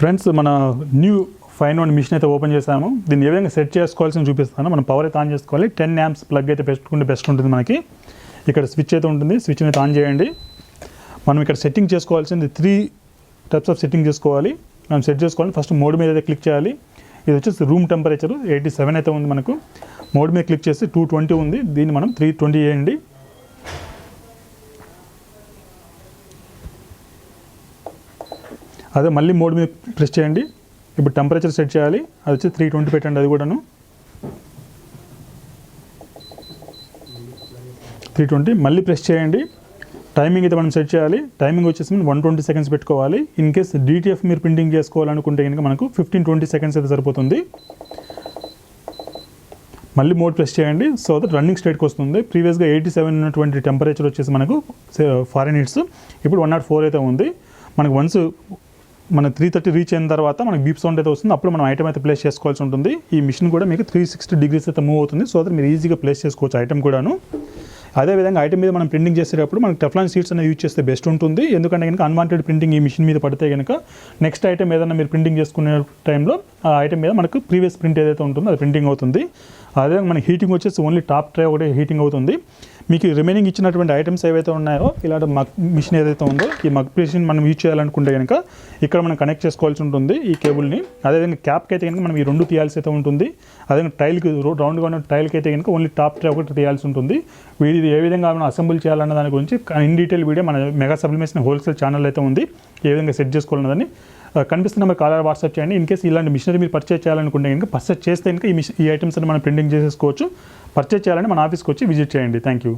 Friends, మన new 5 machine అయితే open చేసాము. దీన్ని ఏ విధంగా సెట్ చేసుకోవాల్సింది చూపిస్తాను. మనం పవర్ అయితే ఆన్ చేసుకోవాలి. 10 amps ప్లగ్ అయితే పెట్టుకుంటే బెస్ట్ ఉంటుంది. మనకి ఇక్కడ స్విచ్ అయితే ఉంటుంది. స్విచ్ని అయితే ఆన్ చేయండి. మనం ఇక్కడ సెట్టింగ్ చేసుకోవాల్సింది 3 టైప్స్ ఆఫ్ సెట్టింగ్ చేసుకోవాలి. మనం సెట్ చేసుకోవాలి. ఫస్ట్ మోడ్ మీద అయితే క్లిక్ చేయాలి. ఇది వచ్చేసి రూమ్ టెంపరేచర్ 87 అయితే ఉంది. మనకు మోడ్ మీద క్లిక్ చేసి 220 ఉంది. దీన్ని మనం 320 చేయండి. అదే మళ్ళీ మోడ్ మీద ప్రెస్ చేయండి. ఇప్పుడు టెంపరేచర్ సెట్ చేయాలి. అది వచ్చి 320 పెట్టండి. అది కూడాను 320 మళ్ళీ ప్రెస్ చేయండి. టైమింగ్ అయితే మనం సెట్ చేయాలి. టైమింగ్ వచ్చేసి 120 seconds పెట్టుకోవాలి. ఇన్ కేస్ డిటిఎఫ్ మీరు ప్రింటింగ్ చేసుకోవాలనుకుంటే కనుక మనకు 15-20 seconds అయితే సరిపోతుంది. మళ్ళీ మోడ్ ప్రెస్ చేయండి. సో దట్ రన్నింగ్ స్టేట్కి వస్తుంది. ప్రీవియస్గా 87 ఉన్నటువంటి టెంపరేచర్ వచ్చేసి మనకు ఫారెన్హీట్స్, ఇప్పుడు 104 అయితే ఉంది. మనకు వన్స్ మన 330 రీచ్ అయిన తర్వాత మనకు బీప్ సౌండ్ అయితే వస్తుంది. అప్పుడు మనం ఐటమ్ అయితే ప్లేస్ చేసుకోవాల్సి ఉంటుంది. ఈ మిషన్ కూడా మీకు 360 degrees అయితే మూవ్ అవుతుంది. సో దట్ మీరు ఈజీగా ప్లేస్ చేసుకోవచ్చు ఐటమ్ కూడాను. అదేవిధంగా ఐటమ్ మీద మనం ప్రింటింగ్ చేసేటప్పుడు మనకు టెఫ్లాన్ షీట్స్ అనేది యూజ్ చేస్తే బెస్ట్ ఉంటుంది. ఎందుకంటే కనుక అన్వాంటెడ్ ప్రింటింగ్ ఈ మిషన్ మీద పడితే కనుక నెక్స్ట్ ఐటమ్ ఏదైనా మీరు ప్రింటింగ్ చేసుకునే టైంలో ఆ ఐటమ్ మీద మనకు ప్రీవియస్ ప్రింట్ ఏదైతే ఉంటుందో అది ప్రింటింగ్ అవుతుంది. అదే మనకి హీటింగ్ వచ్చేసి ఓన్లీ టాప్ ట్రే ఒకటే హీటింగ్ అవుతుంది. మీకు రిమైనింగ్ ఇచ్చినటువంటి ఐటమ్స్ ఏవైతే ఉన్నాయో ఇలాంటి మగ్ మిషన్ ఏదైతే ఉందో ఈ మగ్ మిషన్ మనం యూజ్ చేయాలనుకుంటే కనుక ఇక్కడ మనం కనెక్ట్ చేసుకోవాల్సి ఉంటుంది ఈ కేబుల్ని. అదేవిధంగా క్యాప్కి అయితే కనుక మనం ఈ 2 తీయాల్సి అయితే ఉంటుంది. అదేవిధంగా టైల్కి రౌండ్గా ఉన్న టైల్కి అయితే కనుక ఓన్లీ టాప్ ట్రే ఒకటి తీయాల్సి ఉంటుంది. ఇది ఏ విధంగా మనం అసెంబుల్ చేయాలన్న దాని గురించి ఇన్ డీటెయిల్ వీడియో మన మెగా సబ్లిమేషన్ హోల్సేల్ ఛానల్ అయితే ఉంది. ఏ విధంగా సెట్ చేసుకోవాలన్నదని కనిపిస్తున్న మరి కాలర్ వాట్సాప్ చేయండి. ఇన్ కేసు ఇలాంటి మిషనరీ మీరు పర్చేజ్ చేయాలనుకుంటే కనుక పర్చేజ్ చేస్తే కనుక ఈ ఐటమ్స్ అని మనం ప్రింటింగ్ చేసేసుకోవచ్చు. పర్చేజ్ చేయాలని మన ఆఫీస్కి వచ్చి విజిట్ చేయండి. Thank you.